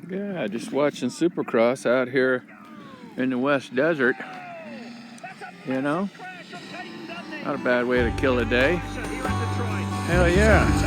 Yeah, just watching Supercross out here in the West Desert. You know, not a bad way to kill a day. Hell yeah.